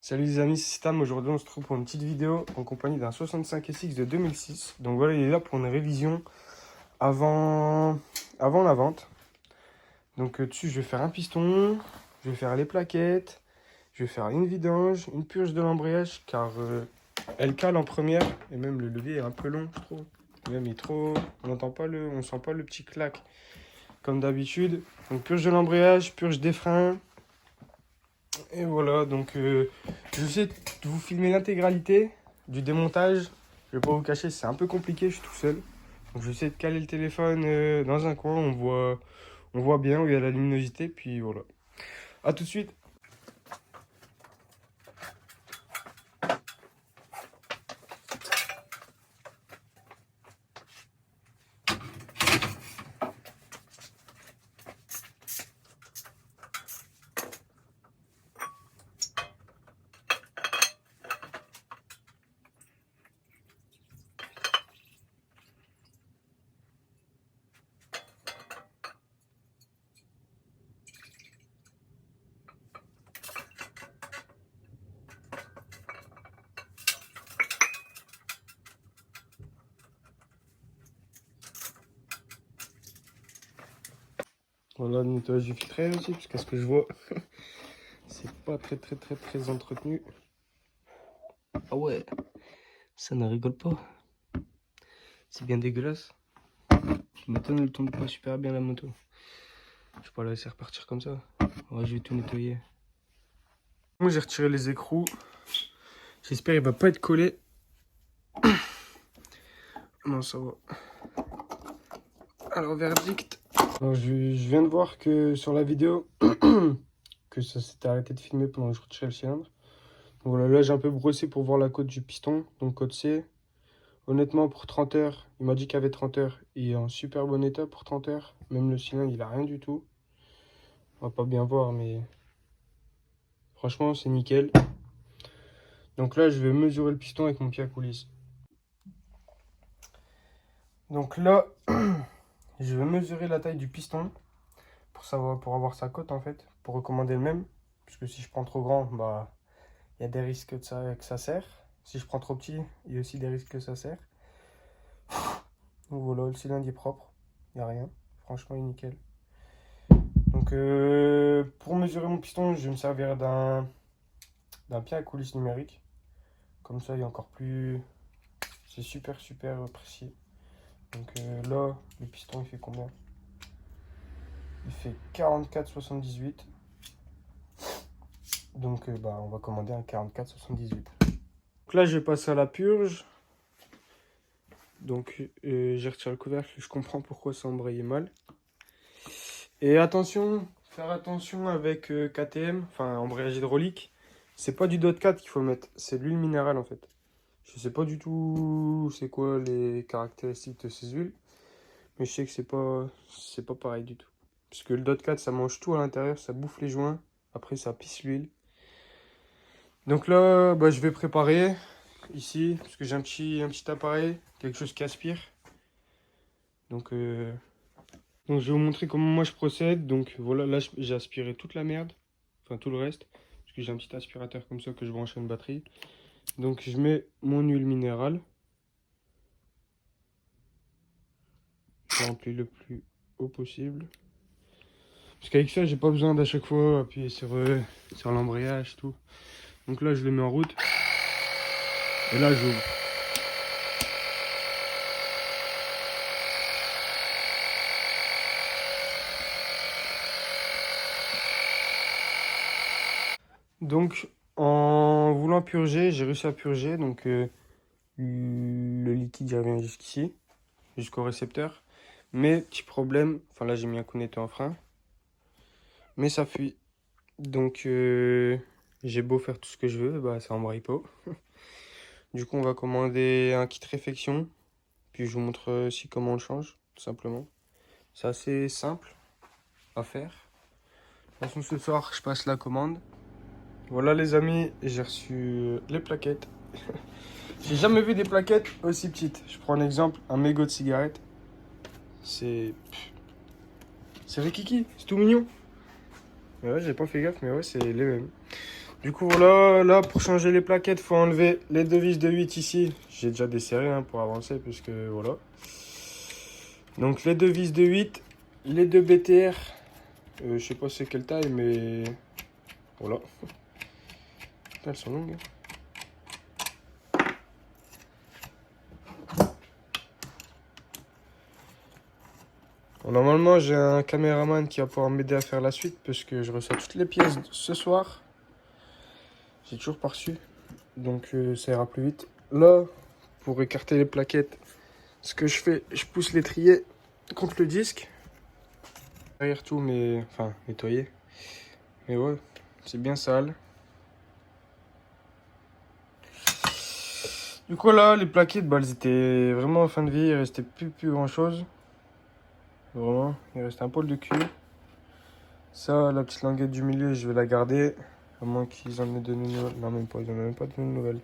Salut les amis, c'est Stam. Aujourd'hui, on se trouve pour une petite vidéo en compagnie d'un 65SX de 2006. Donc voilà, il est là pour une révision avant la vente. Donc dessus, je vais faire un piston, je vais faire les plaquettes, je vais faire une vidange, une purge de l'embrayage car elle cale en première et même le levier est un peu long, je trouve. Même il est trop, on sent pas le petit clac comme d'habitude. Donc purge de l'embrayage, purge des freins. Et voilà, donc je vais essayer de vous filmer l'intégralité du démontage. Je vais pas vous cacher, c'est un peu compliqué, je suis tout seul. Donc je vais essayer de caler le téléphone dans un coin, on voit bien où il y a la luminosité, puis voilà. A tout de suite. Voilà, le nettoyage du filtre aussi, parce qu'à ce que je vois, c'est pas très entretenu. Ah ouais, ça ne rigole pas. C'est bien dégueulasse. Je m'étonne, elle tourne pas super bien la moto. Je vais pas la laisser repartir comme ça. Ouais, je vais tout nettoyer. Moi, j'ai retiré les écrous. J'espère qu'il va pas être collé. Non, ça va. Alors, verdict. Alors, je viens de voir que sur la vidéo, que ça s'était arrêté de filmer pendant que je retirais le cylindre. Donc voilà, là, j'ai un peu brossé pour voir la côte du piston, donc côte C. Honnêtement, pour 30 heures, il m'a dit qu'il y avait 30 heures. Il est en super bon état pour 30 heures. Même le cylindre, il a rien du tout. On va pas bien voir, mais franchement, c'est nickel. Donc là, je vais mesurer le piston avec mon pied à coulisse. Donc là, je vais mesurer la taille du piston pour savoir, pour avoir sa cote en fait, pour recommander le même. Puisque si je prends trop grand, bah, il y a des risques que ça serre. Si je prends trop petit, il y a aussi des risques que ça serre. Donc voilà, le cylindre est propre, il n'y a rien. Franchement, il est nickel. Donc pour mesurer mon piston, je vais me servir d'un pied à coulisse numérique. Comme ça, il est encore plus... C'est super précis. Donc là, le piston, il fait combien? Il fait 44,78. Donc bah, on va commander un 44,78. Donc là, je vais passer à la purge. Donc j'ai retiré le couvercle, je comprends pourquoi ça embrayait mal. Et attention, faire attention avec KTM, enfin embrayage hydraulique. C'est pas du dot 4 qu'il faut mettre, c'est de l'huile minérale en fait. Je sais pas du tout c'est quoi les caractéristiques de ces huiles, mais je sais que c'est pas pareil du tout. Parce que le dot 4 ça mange tout à l'intérieur, ça bouffe les joints, après ça pisse l'huile. Donc là, bah, je vais préparer ici, parce que j'ai un petit appareil, quelque chose qui aspire. Donc, je vais vous montrer comment moi je procède. Donc voilà, là j'ai aspiré toute la merde, enfin tout le reste, parce que j'ai un petit aspirateur comme ça que je branche à une batterie. Donc je mets mon huile minérale. Je remplis le plus haut possible. Parce qu'avec ça, j'ai pas besoin d'à chaque fois appuyer sur l'embrayage, tout. Donc là, je le mets en route. Et là, j'ouvre. Donc, en voulant purger, j'ai réussi à purger. Donc, le liquide, il revient jusqu'ici, jusqu'au récepteur. Mais, petit problème, enfin là, j'ai mis un connecteur en frein. Mais ça fuit. Donc, j'ai beau faire tout ce que je veux, bah, ça embraye pas. Du coup, on va commander un kit réfection. Puis, je vous montre aussi comment on le change, tout simplement. C'est assez simple à faire. De toute façon, ce soir, je passe la commande. Voilà les amis, j'ai reçu les plaquettes. J'ai jamais vu des plaquettes aussi petites. Je prends un exemple, un mégot de cigarette. C'est... C'est rikiki, c'est tout mignon. Mais ouais, j'ai pas fait gaffe, mais ouais, c'est les mêmes. Du coup, voilà, là, pour changer les plaquettes, faut enlever les deux vis de 8 ici. J'ai déjà desserré hein, pour avancer, puisque voilà. Donc, les deux vis de 8, les deux BTR. Je sais pas c'est quelle taille, mais voilà. Putain, elles sont longues. Bon, normalement, j'ai un caméraman qui va pouvoir m'aider à faire la suite, parce que je reçois toutes les pièces ce soir. J'ai toujours pas reçu, donc ça ira plus vite. Là, pour écarter les plaquettes, ce que je fais, je pousse l'étrier contre le disque. Derrière tout, mais enfin, nettoyer. Mais ouais, c'est bien sale. Du coup, là, les plaquettes, bah, elles étaient vraiment en fin de vie. Il restait plus grand chose. Vraiment, il restait un poil de cul. Ça, la petite languette du milieu, je vais la garder. À moins qu'ils en aient donné une nouvelle. Non, même pas, ils en ont même pas donné une nouvelle.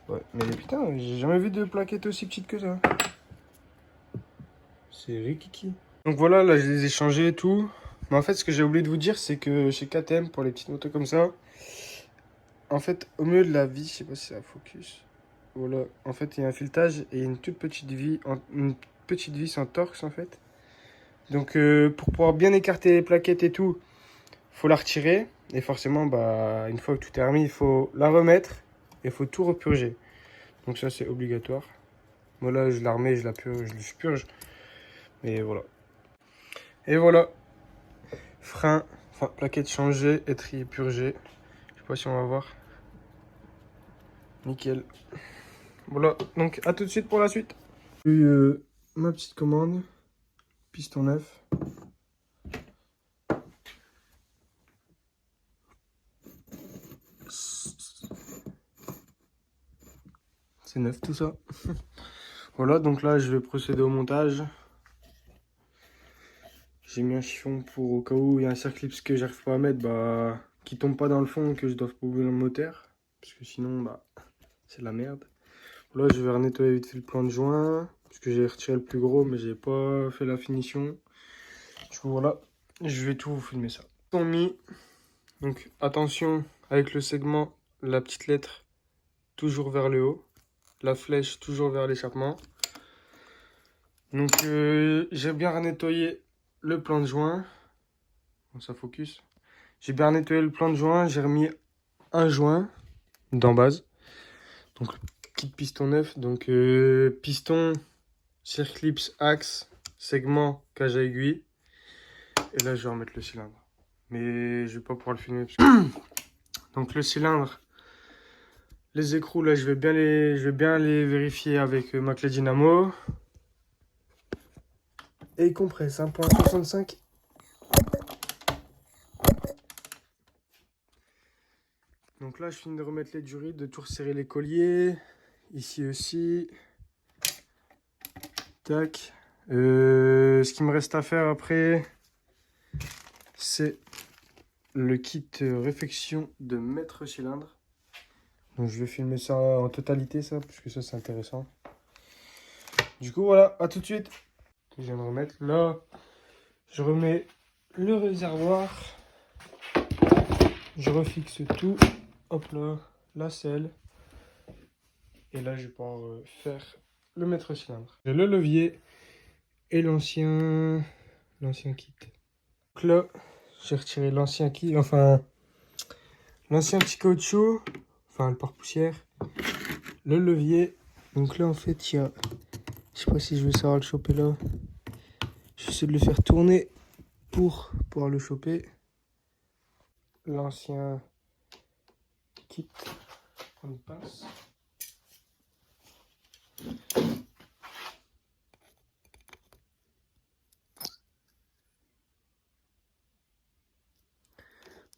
Ouais, mais putain, j'ai jamais vu de plaquettes aussi petites que ça. C'est rikiki. Donc voilà, là, je les ai changées et tout. Mais en fait, ce que j'ai oublié de vous dire, c'est que chez KTM, pour les petites motos comme ça, en fait, au milieu de la vis, je sais pas si ça focus. Voilà, en fait, il y a un filetage et une toute petite vis, une petite vis en torx, en fait. Donc, pour pouvoir bien écarter les plaquettes et tout, faut la retirer. Et forcément, bah, une fois que tout est remis, il faut la remettre et il faut tout repurger. Donc ça, c'est obligatoire. Moi, là, je la remets, je la purge, je purge. Et voilà. Et voilà. Frein, enfin, plaquette changée, étrier purgé. Je sais pas si on va voir. Nickel. Voilà, donc à tout de suite pour la suite. J'ai eu ma petite commande. Piston neuf. C'est neuf tout ça. Voilà, donc là je vais procéder au montage. J'ai mis un chiffon pour au cas où il y a un circlips que j'arrive pas à mettre, bah, qui tombe pas dans le fond, que je dois pas ouvrir le moteur. Parce que sinon, bah, c'est de la merde. Là, je vais nettoyer vite fait le plan de joint. Parce que j'ai retiré le plus gros, mais j'ai pas fait la finition. Du coup, voilà, je vais tout vous filmer ça. Ils sont mis. Donc, attention avec le segment, la petite lettre toujours vers le haut. La flèche toujours vers l'échappement. Donc, j'ai bien nettoyé le plan de joint. Bon, ça focus. J'ai bien nettoyé le plan de joint. J'ai remis un joint d'en base. Donc, kit piston neuf. Donc, piston, circlips, axe, segment, cage à aiguille. Et là, je vais remettre le cylindre. Mais je vais pas pouvoir le filmer. Parce que... Donc, le cylindre, les écrous, là, je vais bien les vérifier avec ma clé dynamo. Et compresse 1.65. Donc là, je finis de remettre les durites, de tout resserrer les colliers. Ici aussi. Tac. Ce qui me reste à faire après, c'est le kit réfection de maître cylindre. Donc je vais filmer ça en totalité, ça, parce que ça, c'est intéressant. Du coup, voilà, à tout de suite. Je viens de remettre. Là, je remets le réservoir. Je refixe tout. Hop là, la selle. Et là, je vais pouvoir faire le maître cylindre. J'ai le levier et l'ancien kit. Donc là, j'ai retiré l'ancien kit, enfin, l'ancien petit caoutchouc, enfin, le pare-poussière, le levier. Donc là, en fait, il y a, je sais pas si je vais savoir le choper là. J'essaie de le faire tourner pour pouvoir le choper. L'ancien kit, on y passe.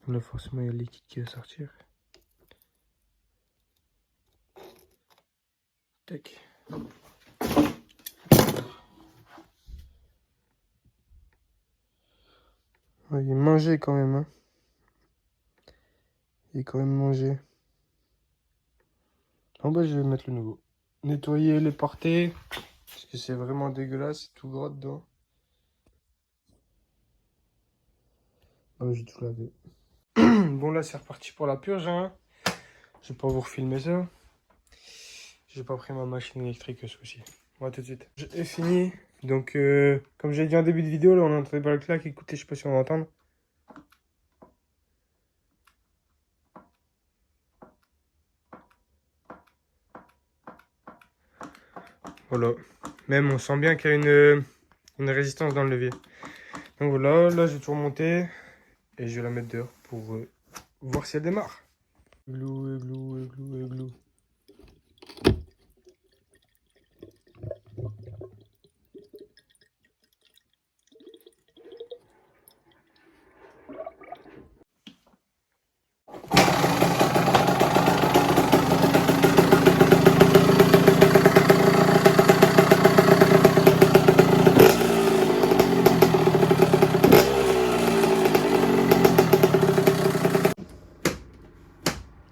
Là, forcément, il y a le liquide qui va sortir. Tac. Ouais, il est mangé quand même. Hein. Il est quand même mangé. En bas, je vais mettre le nouveau. Nettoyer les portées. Parce que c'est vraiment dégueulasse. C'est tout gras dedans. Ah, j'ai tout lavé. Bon, là, c'est reparti pour la purge, hein. Je vais pas vous refilmer ça. J'ai pas pris ma machine électrique, ce coup-ci. On va tout de suite. J'ai fini. Donc, comme j'ai dit en début de vidéo, là, on est entré par le claque. Écoutez, je sais pas si on va entendre. Voilà. Même, on sent bien qu'il y a une résistance dans le levier. Donc voilà, là, j'ai tout remonté. Et je vais la mettre dehors pour voir si elle démarre. Églou, églou, églou, églou.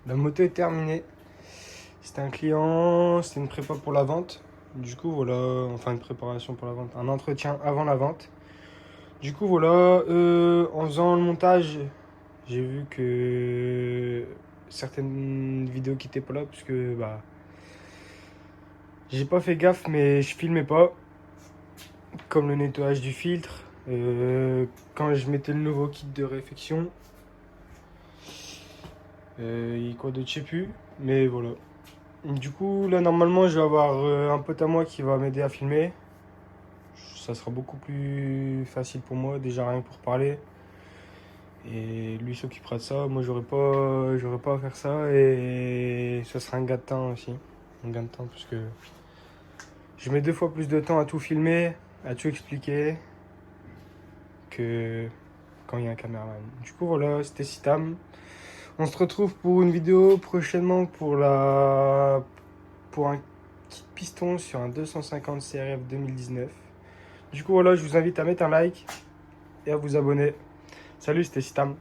La moto est terminée. C'était un client, c'était une prépa pour la vente. Du coup, voilà, enfin une préparation pour la vente, un entretien avant la vente. Du coup, voilà, en faisant le montage, j'ai vu que certaines vidéos qui étaient pas là, parce que bah, j'ai pas fait gaffe, mais je filmais pas. Comme le nettoyage du filtre, quand je mettais le nouveau kit de réfection. Quoi d'autre, je sais plus, mais voilà. Du coup, là, normalement, je vais avoir un pote à moi qui va m'aider à filmer. Ça sera beaucoup plus facile pour moi, déjà rien que pour parler. Et lui s'occupera de ça. Moi, j'aurais pas à faire ça. Et ça sera un gain de temps aussi. Un gain de temps, parce que je mets 2 fois plus de temps à tout filmer, à tout expliquer, que quand il y a un caméraman. Du coup, voilà, c'était Sitam. On se retrouve pour une vidéo prochainement pour un kit piston sur un 250 CRF 2019. Du coup, voilà, je vous invite à mettre un like et à vous abonner. Salut, c'était Sitam.